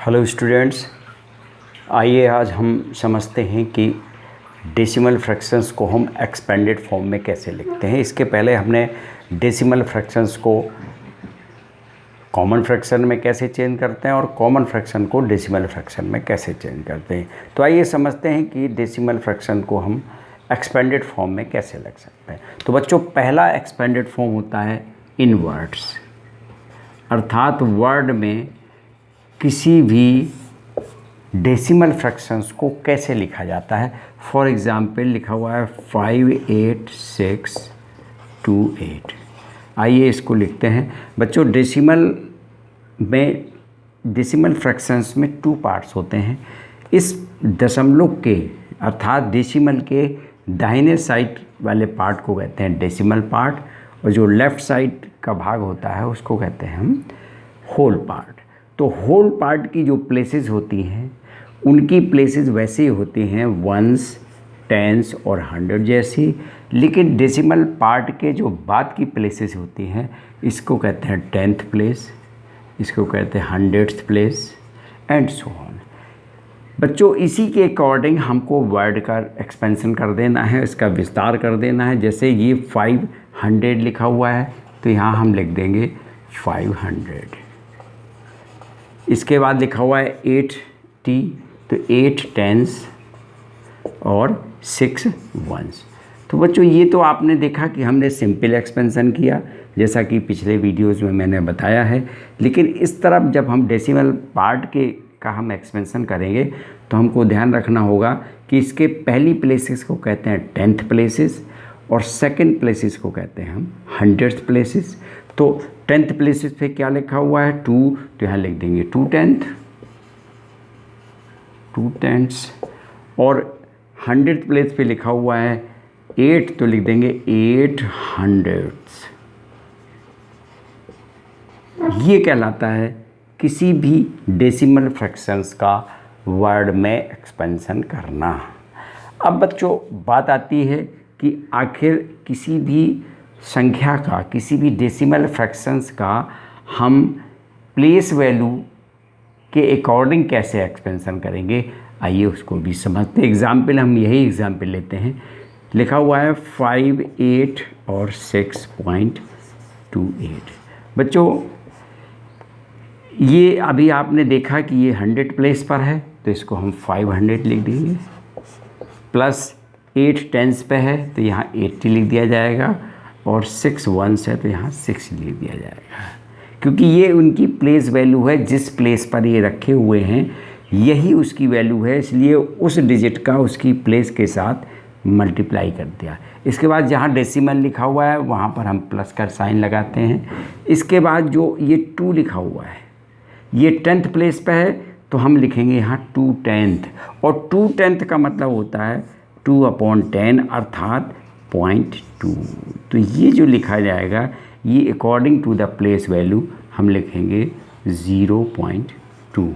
Hello students, आइए आज हम समझते हैं कि डेसिमल फ्रैक्शंस को हम एक्सपेंडेड फॉर्म में कैसे लिखते हैं। इसके पहले हमने डेसिमल फ्रैक्शंस को कॉमन फ्रैक्शन में कैसे चेंज करते हैं और कॉमन फ्रैक्शन को डेसिमल फ्रैक्शन में कैसे चेंज करते हैं। तो आइए समझते हैं कि डेसिमल फ्रैक्शन को हम एक्सपेंडेड फॉर्म में कैसे लिख सकते हैं। तो बच्चों, पहला एक्सपेंडेड फॉर्म होता है इन वर्ड्स, अर्थात वर्ड में किसी भी डेसिमल फ्रैक्शंस को कैसे लिखा जाता है। फॉर एग्ज़ाम्पल लिखा हुआ है 58628। आइए इसको लिखते हैं। बच्चों, डेसिमल फ्रैक्शंस में 2 पार्ट्स होते हैं। इस दशमलव के अर्थात डेसिमल के दाहिने साइड वाले पार्ट को कहते हैं डेसिमल पार्ट, और जो लेफ़्ट साइड का भाग होता है उसको कहते हैं हम होल पार्ट। तो होल पार्ट की जो प्लेसेस होती हैं उनकी प्लेसेस वैसे होती हैं 1s, 10s और 100 जैसी, लेकिन डेसिमल पार्ट के जो बाद की प्लेसेस होती हैं इसको कहते हैं 10th प्लेस, इसको कहते हैं 100th place and so on. बच्चों, इसी के अकॉर्डिंग हमको वर्ड का एक्सपेंशन कर देना है, इसका विस्तार कर देना है। जैसे ये 500 लिखा हुआ है तो यहाँ हम लिख देंगे 500। इसके बाद लिखा हुआ है 8t, तो 8 10s और 6 1s। तो बच्चों, ये तो आपने देखा कि हमने सिंपल एक्सपेंशन किया जैसा कि पिछले वीडियोस में मैंने बताया है। लेकिन इस तरफ जब हम डेसिमल पार्ट का हम एक्सपेंशन करेंगे तो हमको ध्यान रखना होगा कि इसके पहली प्लेसेस को कहते हैं 10th प्लेसेस और सेकंड प्लेसेस को कहते हैं हम 100th प्लेसेस। तो 10th प्लेसेस पे क्या लिखा हुआ है 2, तो यहाँ लिख देंगे 2 10ths, और 100th प्लेस पे लिखा हुआ है 8, तो लिख देंगे 800ths। ये कहलाता है किसी भी डेसिमल फ्रैक्शंस का वर्ड में एक्सपेंशन करना। अब बच्चों, बात आती है कि आखिर किसी भी संख्या का, किसी भी डेसिमल फ्रैक्शंस का हम प्लेस वैल्यू के अकॉर्डिंग कैसे एक्सपेंशन करेंगे। आइए उसको भी समझते हैं। एग्ज़ाम्पल हम यही एग्ज़ाम्पल लेते हैं। लिखा हुआ है 5 8 और 6.28। बच्चों, ये अभी आपने देखा कि ये 100 प्लेस पर है तो इसको हम 500 लिख देंगे, प्लस 8 10s पे है तो यहाँ 80 लिख दिया जाएगा, और 6 1s है तो यहाँ 6 लिख दिया जाएगा, क्योंकि ये उनकी प्लेस वैल्यू है। जिस प्लेस पर ये रखे हुए हैं यही उसकी वैल्यू है, इसलिए उस डिजिट का उसकी प्लेस के साथ मल्टीप्लाई कर दिया। इसके बाद जहाँ डेसिमल लिखा हुआ है वहाँ पर हम प्लस का साइन लगाते हैं। इसके बाद जो ये 2 लिखा हुआ है ये 10th प्लेस पे है तो हम लिखेंगे यहाँ 2 10th, और 2 10th का मतलब होता है 2/10 अर्थात 0.2। तो ये जो लिखा जाएगा ये according to the place value हम लिखेंगे 0.2।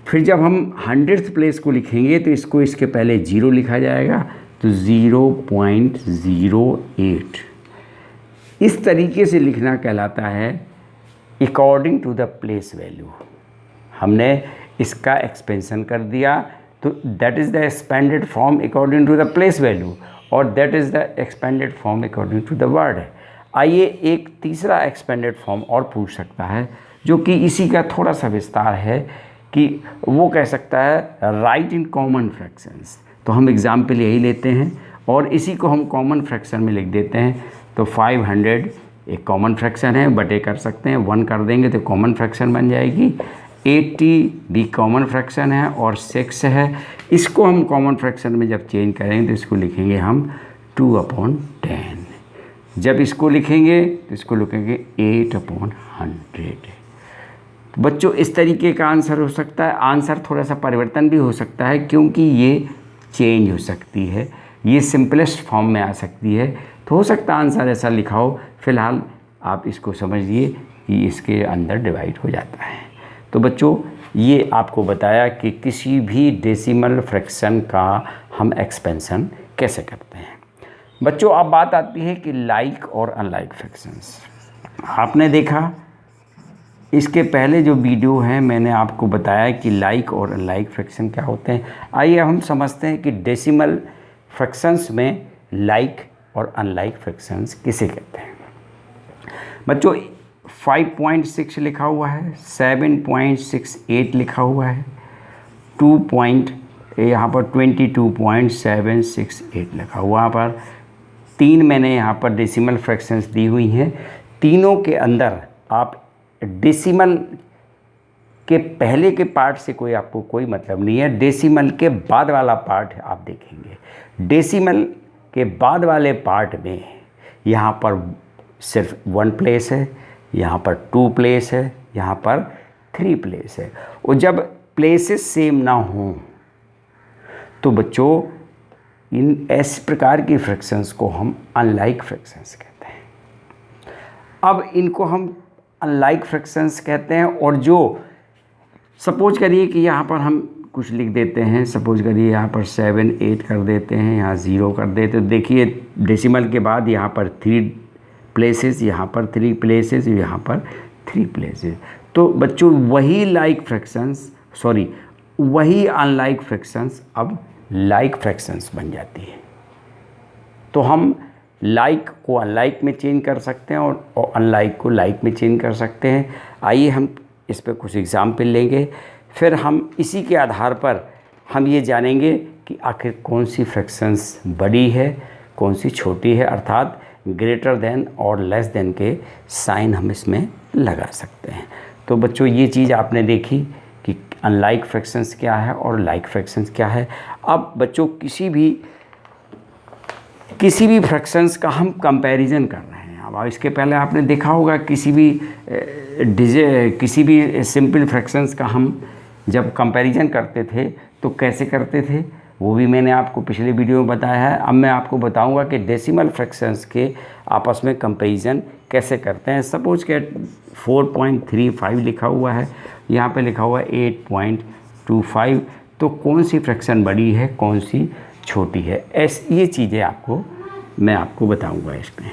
फिर जब हम 100th प्लेस को लिखेंगे तो इसको इसके पहले 0 लिखा जाएगा तो 0.08। इस तरीके से लिखना कहलाता है according to the place value. हमने इसका एक्सपेंशन कर दिया तो that is the expanded form according to the place value, और that is the expanded form according to the word है। आइए एक तीसरा एक्सपेंडेड फॉर्म और पूछ सकता है जो कि इसी का थोड़ा सा विस्तार है, कि वो कह सकता है राइट इन कॉमन फ्रैक्शंस। तो हम एग्जाम्पल यही लेते हैं और इसी को हम कॉमन फ्रैक्शन में लिख देते हैं। तो 500 एक कॉमन फ्रैक्शन है, बटे कर सकते हैं, 1 कर देंगे तो कॉमन फ्रैक्शन बन जाएगी। 80 भी कॉमन फ्रैक्शन है और 6 है। इसको हम कॉमन फ्रैक्शन में जब चेंज करेंगे तो इसको लिखेंगे हम 2/10। जब इसको लिखेंगे तो इसको लिखेंगे 8/100। तो बच्चों, इस तरीके का आंसर हो सकता है। आंसर थोड़ा सा परिवर्तन भी हो सकता है क्योंकि ये चेंज हो सकती है, ये सिंपलेस्ट फॉर्म में आ सकती है। तो हो सकता है आंसर ऐसा लिखा हो। फिलहाल आप इसको समझिए कि इसके अंदर डिवाइड हो जाता है। तो बच्चों, ये आपको बताया कि किसी भी डेसिमल फ्रैक्शन का हम एक्सपेंशन कैसे करते हैं। बच्चों, अब बात आती है कि लाइक और अनलाइक फ्रैक्शंस। आपने देखा इसके पहले जो वीडियो है मैंने आपको बताया कि लाइक और अनलाइक फ्रैक्शन क्या होते हैं। आइए हम समझते हैं कि डेसिमल फ्रैक्शंस में लाइक और अनलाइक फ्रैक्शंस किसे कहते हैं। बच्चों 5.6 लिखा हुआ है, 7.68 लिखा हुआ है, यहाँ पर 22.768 लिखा हुआ। यहाँ पर 3 मैंने यहाँ पर डेसिमल फ्रैक्शंस दी हुई हैं। तीनों के अंदर आप डेसिमल के पहले के पार्ट से कोई आपको कोई मतलब नहीं है, डेसिमल के बाद वाला पार्ट आप देखेंगे। डेसिमल के बाद वाले पार्ट में यहाँ पर सिर्फ 1 प्लेस है, यहाँ पर 2 प्लेस है, यहाँ पर 3 प्लेस है। और जब प्लेसेस सेम ना हों तो बच्चों इन इस प्रकार की फ्रैक्शंस को हम अनलाइक फ्रैक्शंस कहते हैं। अब इनको हम अनलाइक फ्रैक्शंस कहते हैं। और जो सपोज करिए कि यहाँ पर हम कुछ लिख देते हैं, सपोज करिए यहाँ पर 7 8 कर देते हैं, यहाँ 0 कर देते हैं। देखिए डेसिमल के बाद यहाँ पर 3 प्लेसेस, यहाँ पर 3 प्लेसेस, यहाँ पर 3 प्लेसेस। तो बच्चों वही अनलाइक फ्रैक्शंस अब लाइक फ्रैक्शंस बन जाती है। तो हम लाइक को अनलाइक में चेंज कर सकते हैं और अनलाइक को लाइक में चेंज कर सकते हैं। आइए हम इस पर कुछ एग्जाम्पल लेंगे, फिर हम इसी के आधार पर हम ये जानेंगे कि आखिर कौन सी फ्रैक्शंस बड़ी है, कौन सी छोटी है, अर्थात ग्रेटर देन और लेस देन के साइन हम इसमें लगा सकते हैं। तो बच्चों ये चीज़ आपने देखी कि अनलाइक फ्रैक्शंस क्या है और लाइक फ्रैक्शंस क्या है। अब बच्चों किसी भी फ्रैक्शंस का हम कंपैरिजन कर रहे हैं। अब इसके पहले आपने देखा होगा किसी भी सिंपल फ्रैक्शंस का हम जब कंपैरिजन करते थे तो कैसे करते थे, वो भी मैंने आपको पिछले वीडियो में बताया है। अब मैं आपको बताऊंगा कि डेसिमल फ्रैक्शंस के आपस में कंपैरिजन कैसे करते हैं। सपोज के 4.35 लिखा हुआ है, यहाँ पे लिखा हुआ है 8.25, तो कौन सी फ्रैक्शन बड़ी है, कौन सी छोटी है, ये चीज़ें मैं आपको बताऊंगा इसमें।